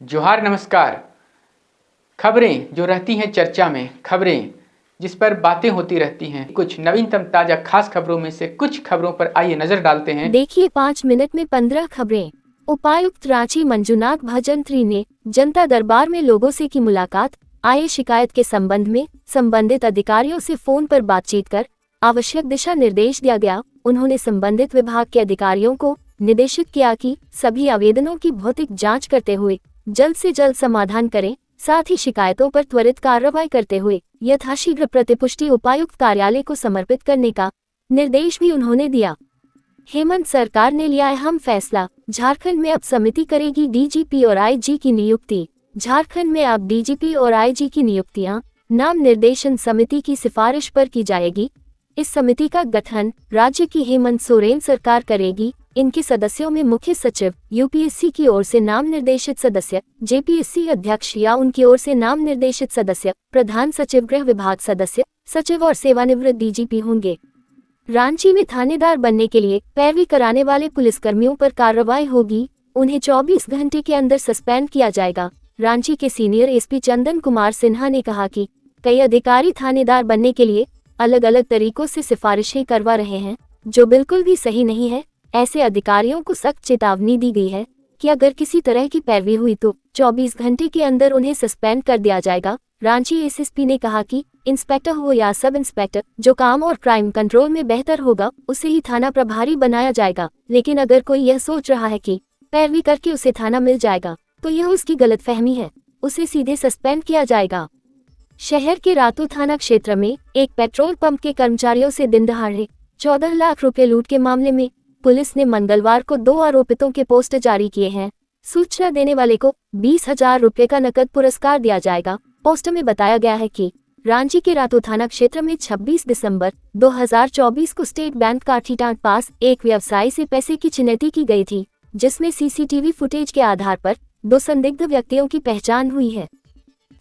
जोहार नमस्कार। खबरें जो रहती हैं चर्चा में, खबरें जिस पर बातें होती रहती हैं, कुछ नवीनतम ताजा खास खबरों में से कुछ खबरों पर आइए नजर डालते हैं। देखिए 5 मिनट में 15 खबरें। उपायुक्त रांची मंजुनाथ भजंत्री ने जनता दरबार में लोगों से की मुलाकात। आए शिकायत के संबंध में संबंधित अधिकारियों से फोन पर बातचीत कर आवश्यक दिशा निर्देश दिया गया। उन्होंने संबंधित विभाग के अधिकारियों को निर्देशित किया कि सभी आवेदनों की भौतिक जांच करते हुए जल्द से जल्द समाधान करें, साथ ही शिकायतों पर त्वरित कार्रवाई करते हुए यथाशीघ्र प्रतिपुष्टि उपायुक्त कार्यालय को समर्पित करने का निर्देश भी उन्होंने दिया। हेमंत सरकार ने लिया अहम फैसला। झारखंड में अब समिति करेगी डीजीपी और आईजी की नियुक्ति। झारखंड में अब डीजीपी और आईजी की नियुक्तियां नाम निर्देशन समिति की सिफारिश पर की जाएगी। इस समिति का गठन राज्य की हेमंत सोरेन सरकार करेगी। इनके सदस्यों में मुख्य सचिव, यूपीएससी की ओर से नाम निर्देशित सदस्य, जेपीएससी अध्यक्ष या उनकी ओर से नाम निर्देशित सदस्य, प्रधान सचिव, गृह विभाग सदस्य, सचिव और सेवानिवृत्त डीजीपी होंगे। रांची में थानेदार बनने के लिए पैरवी कराने वाले पुलिसकर्मियों पर कार्रवाई होगी। उन्हें 24 घंटे के अंदर सस्पेंड किया जाएगा। रांची के सीनियर एसपी चंदन कुमार सिन्हा ने कहा कि कई अधिकारी थानेदार बनने के लिए अलग अलग तरीकों से सिफारिशें करवा रहे हैं, जो बिल्कुल भी सही नहीं है। ऐसे अधिकारियों को सख्त चेतावनी दी गई है कि अगर किसी तरह की पैरवी हुई तो 24 घंटे के अंदर उन्हें सस्पेंड कर दिया जाएगा। रांची एसएसपी ने कहा कि इंस्पेक्टर हो या सब इंस्पेक्टर, जो काम और क्राइम कंट्रोल में बेहतर होगा उसे ही थाना प्रभारी बनाया जाएगा। लेकिन अगर कोई यह सोच रहा है कि पैरवी करके उसे थाना मिल जाएगा तो यह उसकी गलतफहमी है, उसे सीधे सस्पेंड किया जाएगा। शहर के रातू थाना क्षेत्र में एक पेट्रोल पंप के कर्मचारियों से दिन दहाड़े 14 लाख रुपए लूट के मामले में पुलिस ने मंगलवार को 2 आरोपितों के पोस्टर जारी किए हैं। सूचना देने वाले को 20,000 रुपए का नकद पुरस्कार दिया जाएगा। पोस्टर में बताया गया है कि रांची के रातू थाना क्षेत्र में 26 दिसंबर 2024 को स्टेट बैंक काठीटांड पास एक व्यवसायी से पैसे की चिन्हती की गई थी, जिसमें सीसीटीवी फुटेज के आधार पर 2 संदिग्ध व्यक्तियों की पहचान हुई है।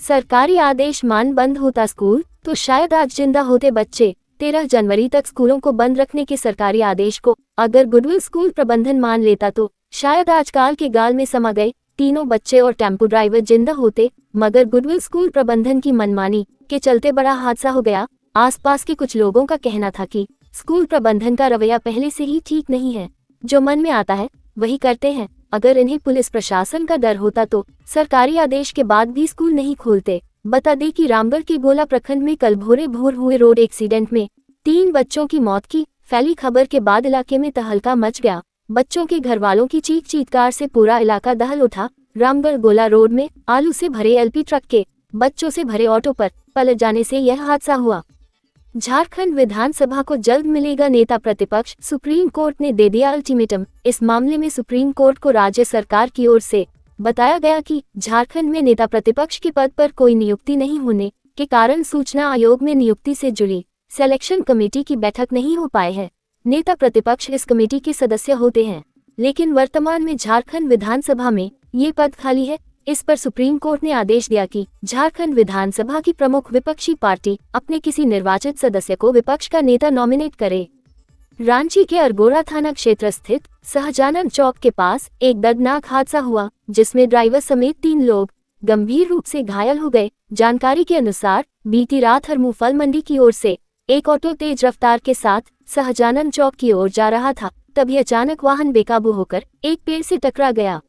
सरकारी आदेश मान बंद होता स्कूल तो शायद आज जिंदा होते बच्चे। 13 जनवरी तक स्कूलों को बंद रखने के सरकारी आदेश को अगर गुडविल स्कूल प्रबंधन मान लेता तो शायद आज काल के गाल में समा गए तीनों बच्चे और टेम्पो ड्राइवर जिंदा होते, मगर गुडविल स्कूल प्रबंधन की मनमानी के चलते बड़ा हादसा हो गया। आसपास के कुछ लोगों का कहना था कि स्कूल प्रबंधन का रवैया पहले से ही ठीक नहीं है, जो मन में आता है वही करते हैं। अगर इन्हें पुलिस प्रशासन का डर होता तो सरकारी आदेश के बाद भी स्कूल नहीं खोलते। बता दें कि रामगढ़ के गोला प्रखंड में कल भोरे भोर हुए रोड एक्सीडेंट में 3 बच्चों की मौत की फैली खबर के बाद इलाके में तहलका मच गया। बच्चों के घर वालों की चीख चीतकार से पूरा इलाका दहल उठा। रामगढ़ गोला रोड में आलू से भरे एलपी ट्रक के बच्चों से भरे ऑटो पर पलट जाने से यह हादसा हुआ। झारखंड विधानसभा को जल्द मिलेगा नेता प्रतिपक्ष, सुप्रीम कोर्ट ने दे दिया अल्टीमेटम। इस मामले में सुप्रीम कोर्ट को राज्य सरकार की ओर से बताया गया कि झारखंड में नेता प्रतिपक्ष के पद पर कोई नियुक्ति नहीं होने के कारण सूचना आयोग में नियुक्ति से जुड़ी सिलेक्शन कमेटी की बैठक नहीं हो पाए है। नेता प्रतिपक्ष इस कमेटी के सदस्य होते हैं, लेकिन वर्तमान में झारखंड विधानसभा में ये पद खाली है। इस पर सुप्रीम कोर्ट ने आदेश दिया कि झारखंड विधानसभा की प्रमुख विपक्षी पार्टी अपने किसी निर्वाचित सदस्य को विपक्ष का नेता नॉमिनेट करे। रांची के अरगोड़ा थाना क्षेत्र स्थित सहजानंद चौक के पास एक दर्दनाक हादसा हुआ, जिसमें ड्राइवर समेत 3 लोग गंभीर रूप से घायल हो गए। जानकारी के अनुसार बीती रात हरमू फल मंडी की ओर से एक ऑटो तेज रफ्तार के साथ सहजानंद चौक की ओर जा रहा था, तभी अचानक वाहन बेकाबू होकर एक पेड़ से टकरा गया।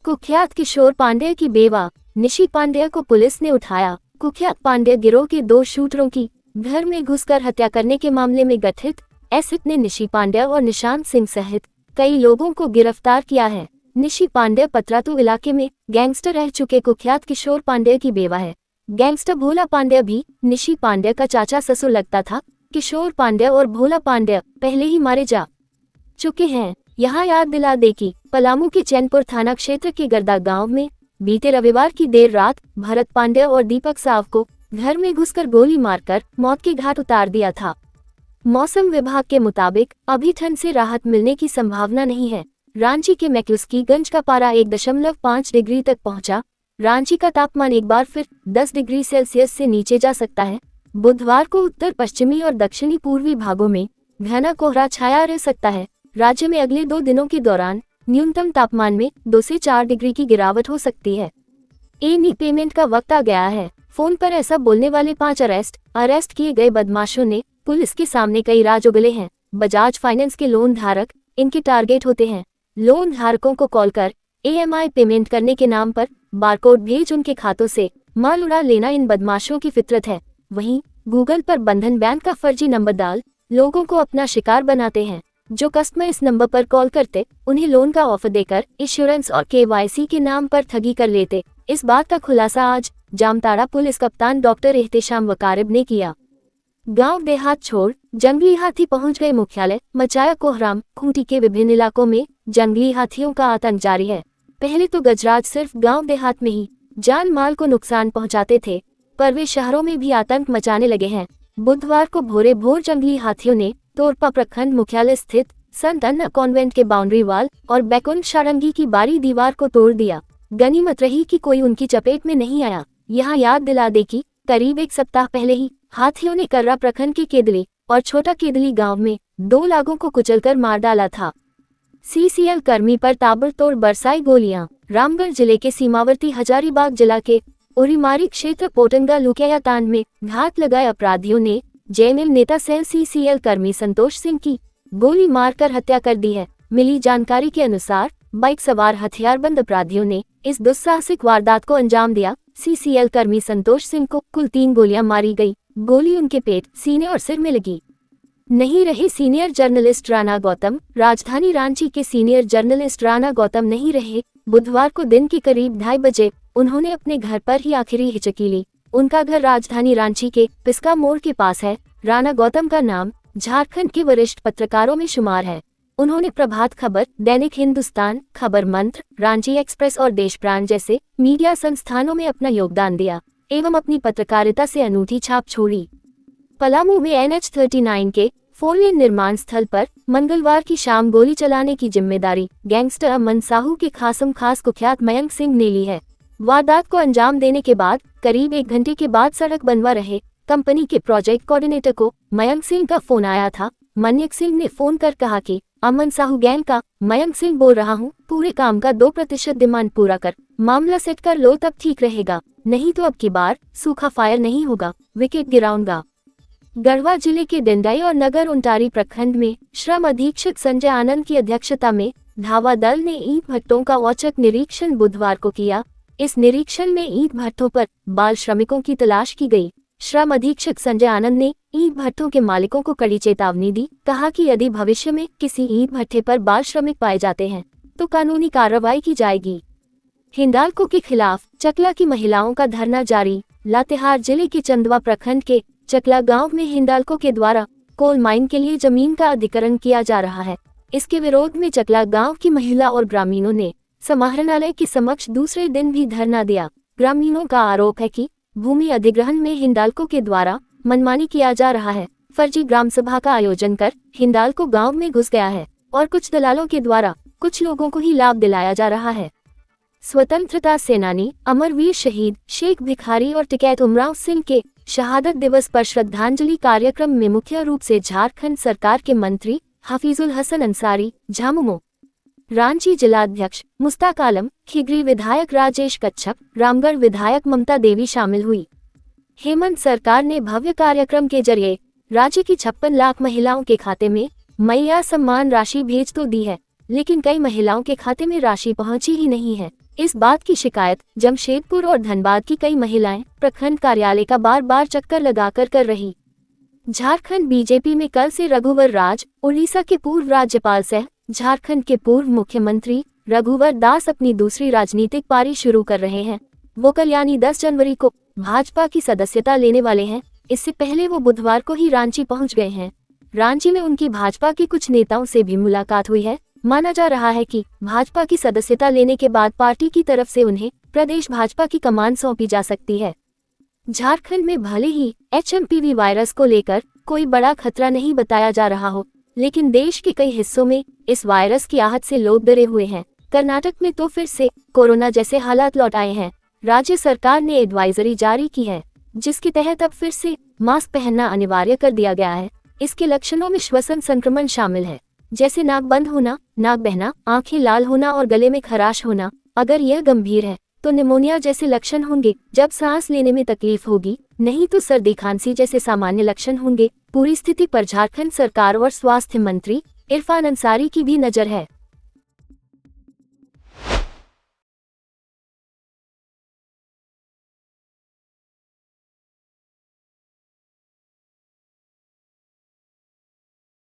कुख्यात किशोर पांडेय की बेवा निशी पांडेय को पुलिस ने उठाया। कुख्यात पांडेय गिरोह के 2 शूटरों की घर में घुसकर हत्या करने के मामले में गठित एसआईटी ने निशी पांडेय और निशांत सिंह सहित कई लोगों को गिरफ्तार किया है। निशी पांडेय पतरातू इलाके में गैंगस्टर रह चुके कुख्यात किशोर पांडेय की बेवा है। गैंगस्टर भोला पांडेय भी निशी पांडेय का चाचा ससुर लगता था। किशोर पांडेय और भोला पांडेय पहले ही मारे जा चुके हैं। यहाँ याद दिला दे कि पलामू के चैनपुर थाना क्षेत्र के गर्दा गांव में बीते रविवार की देर रात भरत पांडेय और दीपक साव को घर में घुसकर गोली मारकर मौत के घाट उतार दिया था। मौसम विभाग के मुताबिक अभी ठंड से राहत मिलने की संभावना नहीं है। रांची के मैक्यूस्कीगंज का पारा 1.5 डिग्री तक पहुंचा। रांची का तापमान एक बार फिर 10 डिग्री सेल्सियस से नीचे जा सकता है। बुधवार को उत्तर पश्चिमी और दक्षिणी पूर्वी भागों में घना कोहरा छाया रह सकता है। राज्य में अगले 2 दिनों के दौरान न्यूनतम तापमान में 2 से 4 डिग्री की गिरावट हो सकती है। एनी पेमेंट का वक्त आ गया है। फोन पर ऐसा बोलने वाले 5 अरेस्ट किए गए बदमाशों ने पुलिस के सामने कई राज उगले हैं। बजाज फाइनेंस के लोन धारक इनके टारगेट होते हैं। लोन धारकों को कॉल कर EMI पेमेंट करने के नाम पर बारकोड भेज उनके खातों से माल उड़ा लेना इन बदमाशों की फितरत है। वहीं गूगल पर बंधन बैंक का फर्जी नंबर डाल लोगों को अपना शिकार बनाते हैं। जो कस्टमर इस नंबर पर कॉल करते उन्हें लोन का ऑफर देकर इंश्योरेंस और KYC के नाम पर ठगी कर लेते। इस बात का खुलासा आज जामताड़ा पुलिस कप्तान डॉक्टर एहतेशाम वकारिब ने किया। गांव देहात छोड़ जंगली हाथी पहुंच गए मुख्यालय, मचाया कोहराम। खूंटी के विभिन्न इलाकों में जंगली हाथियों का आतंक जारी है। पहले तो गजराज सिर्फ गांव देहात में ही जान माल को नुकसान पहुंचाते थे, पर वे शहरों में भी आतंक मचाने लगे हैं। बुधवार को भोरे भोर जंगली हाथियों ने तोरपा प्रखंड मुख्यालय स्थित संत अन्ना कॉन्वेंट के बाउंड्री वाल और बैकुंठ सारंगी की बारी दीवार को तोड़ दिया। गनीमत रही कि कोई उनकी चपेट में नहीं आया। यहाँ याद दिला दे कि करीब 1 सप्ताह पहले ही हाथियों ने कर्रा प्रखंड के केदली और छोटा केदली गांव में 2 लोगों को कुचलकर मार डाला था। CCL कर्मी पर ताबड़तोड़ बरसाई गोलियां। रामगढ़ जिले के सीमावर्ती हजारीबाग जिला के उरीमारी क्षेत्र पोटंगा लुकियातांड में घात लगाए अपराधियों ने JNL नेता सेल CCL कर्मी संतोष सिंह की गोली मारकर हत्या कर दी है। मिली जानकारी के अनुसार बाइक सवार हथियारबंद अपराधियों ने इस दुस्साहसिक वारदात को अंजाम दिया। CCL कर्मी संतोष सिंह को कुल 3 गोलियां मारी गई। गोली उनके पेट, सीने और सिर में लगी। नहीं रहे सीनियर जर्नलिस्ट राणा गौतम। राजधानी रांची के सीनियर जर्नलिस्ट राणा गौतम नहीं रहे। बुधवार को दिन के करीब 2:30 बजे उन्होंने अपने घर पर ही आखिरी हिचकी ली। उनका घर राजधानी रांची के पिस्का मोड़ के पास है। राणा गौतम का नाम झारखंड के वरिष्ठ पत्रकारों में शुमार है। उन्होंने प्रभात खबर, दैनिक हिंदुस्तान, खबर मंत्र, रांची एक्सप्रेस और देश प्राण जैसे मीडिया संस्थानों में अपना योगदान दिया एवं अपनी पत्रकारिता से अनूठी छाप छोड़ी। पलामू में NH39 के 4 लेन निर्माण स्थल पर मंगलवार की शाम गोली चलाने की जिम्मेदारी गैंगस्टर अमन साहू के खासम खास कुख्यात मयंक सिंह ने ली है। वारदात को अंजाम देने के बाद करीब 1 घंटे के बाद सड़क बनवा रहे कंपनी के प्रोजेक्ट कोऑर्डिनेटर को मयंक सिंह का फोन आया था। मयंक सिंह ने फोन कर कहा कि अमन साहू गैंग का मयंक सिंह बोल रहा हूँ, पूरे काम का 2% डिमांड पूरा कर, मामला सेट कर लो तब ठीक रहेगा, नहीं तो अब की बार सूखा फायर नहीं होगा, विकेट गिराऊंगा। गढ़वा जिले के डिंडई और नगर उंटारी प्रखंड में श्रम अधीक्षक संजय आनंद की अध्यक्षता में धावा दल ने ईंट भट्टों का औचक निरीक्षण बुधवार को किया। इस निरीक्षण में ईंट भट्टों पर बाल श्रमिकों की तलाश की गई। श्रम अधीक्षक संजय आनंद ने ईंट भट्टों के मालिकों को कड़ी चेतावनी दी। कहा कि यदि भविष्य में किसी ईंट भट्टे पर बाल श्रमिक पाए जाते हैं तो कानूनी कार्रवाई की जाएगी। हिंडाल्को के खिलाफ चकला की महिलाओं का धरना जारी। लातेहार जिले के चंदवा प्रखंड के चकला गांव में हिंडाल्को के द्वारा कोल माइन के लिए जमीन का अधिग्रहण किया जा रहा है। इसके विरोध में चकला गांव की महिला और ग्रामीणों ने समाहरणालय के समक्ष दूसरे दिन भी धरना दिया। ग्रामीणों का आरोप है कि भूमि अधिग्रहण में हिंडाल्को के द्वारा मनमानी किया जा रहा है। फर्जी ग्राम सभा का आयोजन कर हिंडाल्को गांव में घुस गया है और कुछ दलालों के द्वारा कुछ लोगों को ही लाभ दिलाया जा रहा है। स्वतंत्रता सेनानी अमरवीर शहीद शेख भिखारी और टिकैत उमराव सिंह के शहादत दिवस पर श्रद्धांजलि कार्यक्रम में मुख्य रूप से झारखंड सरकार के मंत्री हफीजुल हसन अंसारी, झामुमो रांची जिलाध्यक्ष मुश्ताक आलम, खिगरी विधायक राजेश कच्छप, रामगढ़ विधायक ममता देवी शामिल हुई। हेमंत सरकार ने भव्य कार्यक्रम के जरिए राज्य की 56 लाख महिलाओं के खाते में मैया सम्मान राशि भेज तो दी है, लेकिन कई महिलाओं के खाते में राशि पहुंची ही नहीं है। इस बात की शिकायत जमशेदपुर और धनबाद की कई महिलाएं प्रखंड कार्यालय का बार बार चक्कर लगाकर कर रही। झारखंड बीजेपी में कल से रघुवर राज, उड़ीसा के पूर्व राज्यपाल सह झारखंड के पूर्व मुख्यमंत्री रघुवर दास अपनी दूसरी राजनीतिक पारी शुरू कर रहे हैं। वो कल यानी 10 जनवरी को भाजपा की सदस्यता लेने वाले हैं। इससे पहले वो बुधवार को ही रांची पहुंच गए हैं। रांची में उनकी भाजपा के कुछ नेताओं से भी मुलाकात हुई है। माना जा रहा है कि भाजपा की सदस्यता लेने के बाद पार्टी की तरफ से उन्हें प्रदेश भाजपा की कमान सौंपी जा सकती है। झारखंड में भले ही HMPV वायरस को लेकर कोई बड़ा खतरा नहीं बताया जा रहा हो, लेकिन देश के कई हिस्सों में इस वायरस की आहट से लोग डरे हुए हैं। कर्नाटक में तो फिर से कोरोना जैसे हालात लौट आए हैं। राज्य सरकार ने एडवाइजरी जारी की है, जिसके तहत अब फिर से मास्क पहनना अनिवार्य कर दिया गया है। इसके लक्षणों में श्वसन संक्रमण शामिल है, जैसे नाक बंद होना, नाक बहना, आंखें लाल होना और गले में खराश होना। अगर यह गंभीर है तो निमोनिया जैसे लक्षण होंगे। जब सांस लेने में तकलीफ होगी, नहीं तो सर्दी खांसी जैसे सामान्य लक्षण होंगे। पूरी स्थिति पर झारखंड सरकार और स्वास्थ्य मंत्री इरफान अंसारी की भी नजर है।